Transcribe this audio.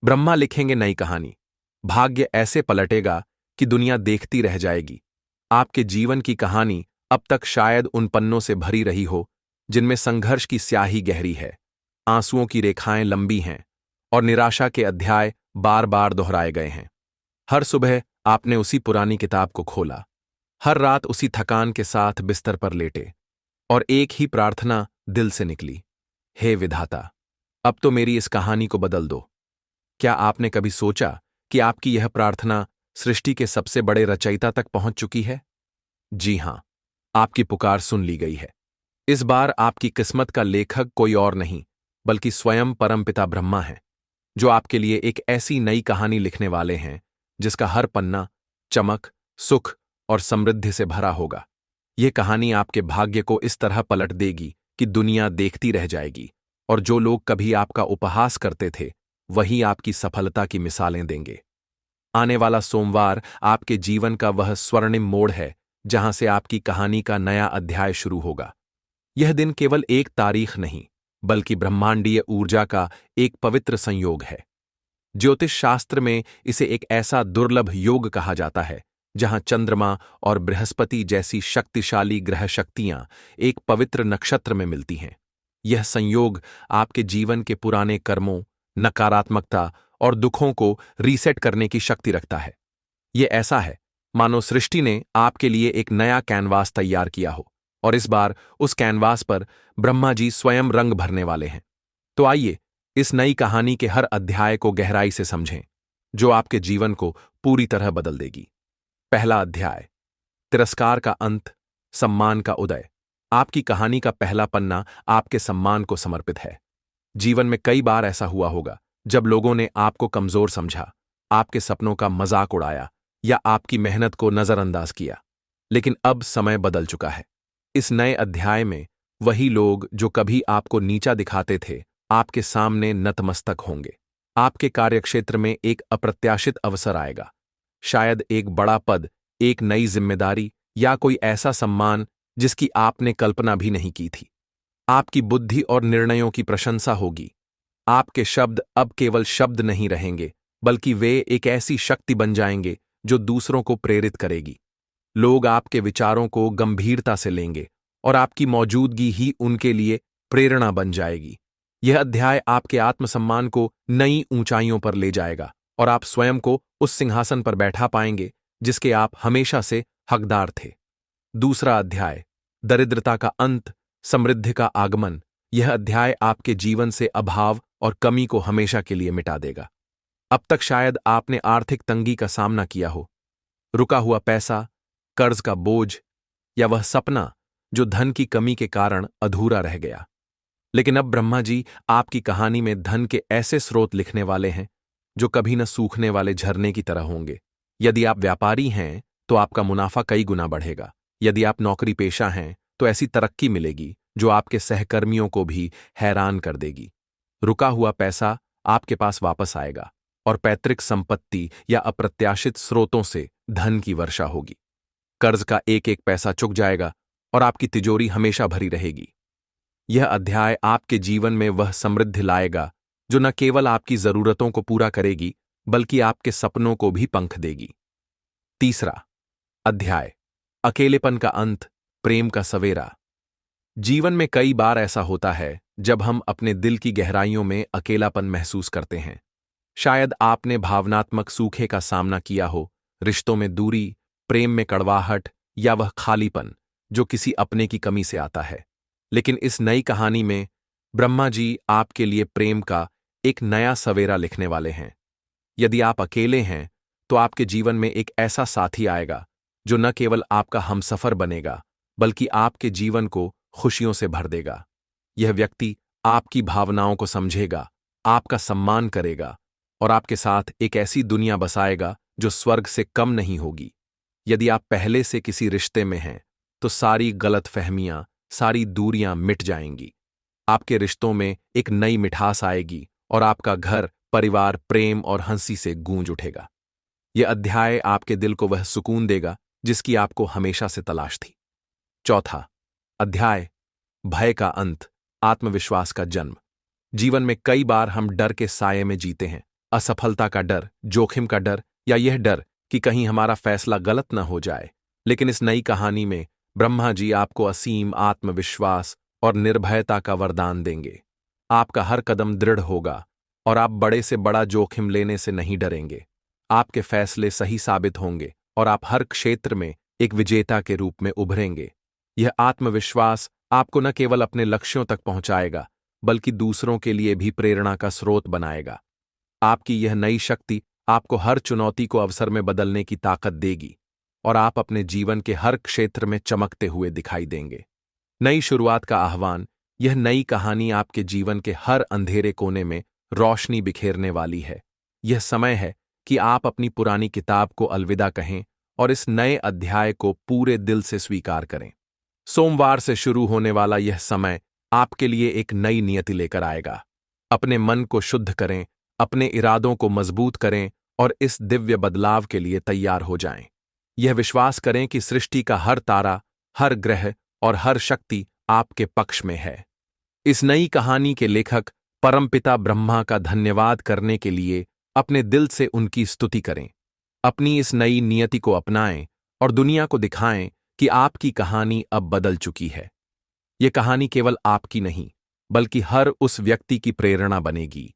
ब्रह्मा लिखेंगे नई कहानी। भाग्य ऐसे पलटेगा कि दुनिया देखती रह जाएगी। आपके जीवन की कहानी अब तक शायद उन पन्नों से भरी रही हो जिनमें संघर्ष की स्याही गहरी है, आंसुओं की रेखाएं लंबी हैं और निराशा के अध्याय बार बार दोहराए गए हैं। हर सुबह आपने उसी पुरानी किताब को खोला, हर रात उसी थकान के साथ बिस्तर पर लेटे और एक ही प्रार्थना दिल से निकली, हे विधाता, अब तो मेरी इस कहानी को बदल दो। क्या आपने कभी सोचा कि आपकी यह प्रार्थना सृष्टि के सबसे बड़े रचयिता तक पहुंच चुकी है? जी हां, आपकी पुकार सुन ली गई है। इस बार आपकी किस्मत का लेखक कोई और नहीं, बल्कि स्वयं परमपिता ब्रह्मा है, जो आपके लिए एक ऐसी नई कहानी लिखने वाले हैं जिसका हर पन्ना चमक, सुख और समृद्धि से भरा होगा। यह कहानी आपके भाग्य को इस तरह पलट देगी कि दुनिया देखती रह जाएगी, और जो लोग कभी आपका उपहास करते थे वही आपकी सफलता की मिसालें देंगे। आने वाला सोमवार आपके जीवन का वह स्वर्णिम मोड़ है जहां से आपकी कहानी का नया अध्याय शुरू होगा। यह दिन केवल एक तारीख नहीं, बल्कि ब्रह्मांडीय ऊर्जा का एक पवित्र संयोग है। ज्योतिष शास्त्र में इसे एक ऐसा दुर्लभ योग कहा जाता है जहां चंद्रमा और बृहस्पति जैसी शक्तिशाली ग्रह शक्तियां एक पवित्र नक्षत्र में मिलती हैं। यह संयोग आपके जीवन के पुराने कर्मों, नकारात्मकता और दुखों को रीसेट करने की शक्ति रखता है। यह ऐसा है मानो सृष्टि ने आपके लिए एक नया कैनवास तैयार किया हो, और इस बार उस कैनवास पर ब्रह्मा जी स्वयं रंग भरने वाले हैं। तो आइए इस नई कहानी के हर अध्याय को गहराई से समझें, जो आपके जीवन को पूरी तरह बदल देगी। पहला अध्याय, तिरस्कार का अंत, सम्मान का उदय। आपकी कहानी का पहला पन्ना आपके सम्मान को समर्पित है। जीवन में कई बार ऐसा हुआ होगा जब लोगों ने आपको कमजोर समझा, आपके सपनों का मजाक उड़ाया या आपकी मेहनत को नजरअंदाज किया। लेकिन अब समय बदल चुका है। इस नए अध्याय में वही लोग जो कभी आपको नीचा दिखाते थे, आपके सामने नतमस्तक होंगे। आपके कार्यक्षेत्र में एक अप्रत्याशित अवसर आएगा, शायद एक बड़ा पद, एक नई जिम्मेदारी या कोई ऐसा सम्मान जिसकी आपने कल्पना भी नहीं की थी। आपकी बुद्धि और निर्णयों की प्रशंसा होगी। आपके शब्द अब केवल शब्द नहीं रहेंगे, बल्कि वे एक ऐसी शक्ति बन जाएंगे जो दूसरों को प्रेरित करेगी। लोग आपके विचारों को गंभीरता से लेंगे और आपकी मौजूदगी ही उनके लिए प्रेरणा बन जाएगी। यह अध्याय आपके आत्मसम्मान को नई ऊंचाइयों पर ले जाएगा और आप स्वयं को उस सिंहासन पर बैठा पाएंगे जिसके आप हमेशा से हकदार थे। दूसरा अध्याय, दरिद्रता का अंत, समृद्धि का आगमन। यह अध्याय आपके जीवन से अभाव और कमी को हमेशा के लिए मिटा देगा। अब तक शायद आपने आर्थिक तंगी का सामना किया हो, रुका हुआ पैसा, कर्ज का बोझ या वह सपना जो धन की कमी के कारण अधूरा रह गया। लेकिन अब ब्रह्मा जी आपकी कहानी में धन के ऐसे स्रोत लिखने वाले हैं जो कभी न सूखने वाले झरने की तरह होंगे। यदि आप व्यापारी हैं तो आपका मुनाफा कई गुना बढ़ेगा। यदि आप नौकरी पेशा हैं तो ऐसी तरक्की मिलेगी जो आपके सहकर्मियों को भी हैरान कर देगी। रुका हुआ पैसा आपके पास वापस आएगा और पैतृक संपत्ति या अप्रत्याशित स्रोतों से धन की वर्षा होगी। कर्ज का एक एक पैसा चुक जाएगा और आपकी तिजोरी हमेशा भरी रहेगी। यह अध्याय आपके जीवन में वह समृद्धि लाएगा जो न केवल आपकी जरूरतों को पूरा करेगी, बल्कि आपके सपनों को भी पंख देगी। तीसरा अध्याय, अकेलेपन का अंत, प्रेम का सवेरा। जीवन में कई बार ऐसा होता है जब हम अपने दिल की गहराइयों में अकेलापन महसूस करते हैं। शायद आपने भावनात्मक सूखे का सामना किया हो, रिश्तों में दूरी, प्रेम में कड़वाहट या वह खालीपन जो किसी अपने की कमी से आता है। लेकिन इस नई कहानी में ब्रह्मा जी आपके लिए प्रेम का एक नया सवेरा लिखने वाले हैं। यदि आप अकेले हैं तो आपके जीवन में एक ऐसा साथी आएगा जो न केवल आपका हमसफर बनेगा, बल्कि आपके जीवन को खुशियों से भर देगा। यह व्यक्ति आपकी भावनाओं को समझेगा, आपका सम्मान करेगा और आपके साथ एक ऐसी दुनिया बसाएगा जो स्वर्ग से कम नहीं होगी। यदि आप पहले से किसी रिश्ते में हैं तो सारी गलतफहमियां, सारी दूरियां मिट जाएंगी। आपके रिश्तों में एक नई मिठास आएगी और आपका घर, परिवार प्रेम और हंसी से गूंज उठेगा। यह अध्याय आपके दिल को वह सुकून देगा जिसकी आपको हमेशा से तलाश थी। चौथा अध्याय, भय का अंत, आत्मविश्वास का जन्म। जीवन में कई बार हम डर के साये में जीते हैं, असफलता का डर, जोखिम का डर या यह डर कि कहीं हमारा फैसला गलत न हो जाए। लेकिन इस नई कहानी में ब्रह्मा जी आपको असीम आत्मविश्वास और निर्भयता का वरदान देंगे। आपका हर कदम दृढ़ होगा और आप बड़े से बड़ा जोखिम लेने से नहीं डरेंगे। आपके फैसले सही साबित होंगे और आप हर क्षेत्र में एक विजेता के रूप में उभरेंगे। यह आत्मविश्वास आपको न केवल अपने लक्ष्यों तक पहुंचाएगा, बल्कि दूसरों के लिए भी प्रेरणा का स्रोत बनाएगा। आपकी यह नई शक्ति आपको हर चुनौती को अवसर में बदलने की ताकत देगी और आप अपने जीवन के हर क्षेत्र में चमकते हुए दिखाई देंगे। नई शुरुआत का आह्वान। यह नई कहानी आपके जीवन के हर अंधेरे कोने में रोशनी बिखेरने वाली है। यह समय है कि आप अपनी पुरानी किताब को अलविदा कहें और इस नए अध्याय को पूरे दिल से स्वीकार करें। सोमवार से शुरू होने वाला यह समय आपके लिए एक नई नियति लेकर आएगा। अपने मन को शुद्ध करें, अपने इरादों को मजबूत करें और इस दिव्य बदलाव के लिए तैयार हो जाएं। यह विश्वास करें कि सृष्टि का हर तारा, हर ग्रह और हर शक्ति आपके पक्ष में है। इस नई कहानी के लेखक परमपिता ब्रह्मा का धन्यवाद करने के लिए अपने दिल से उनकी स्तुति करें। अपनी इस नई नियति को अपनाएं और दुनिया को दिखाएं कि आपकी कहानी अब बदल चुकी है। यह कहानी केवल आपकी नहीं, बल्कि हर उस व्यक्ति की प्रेरणा बनेगी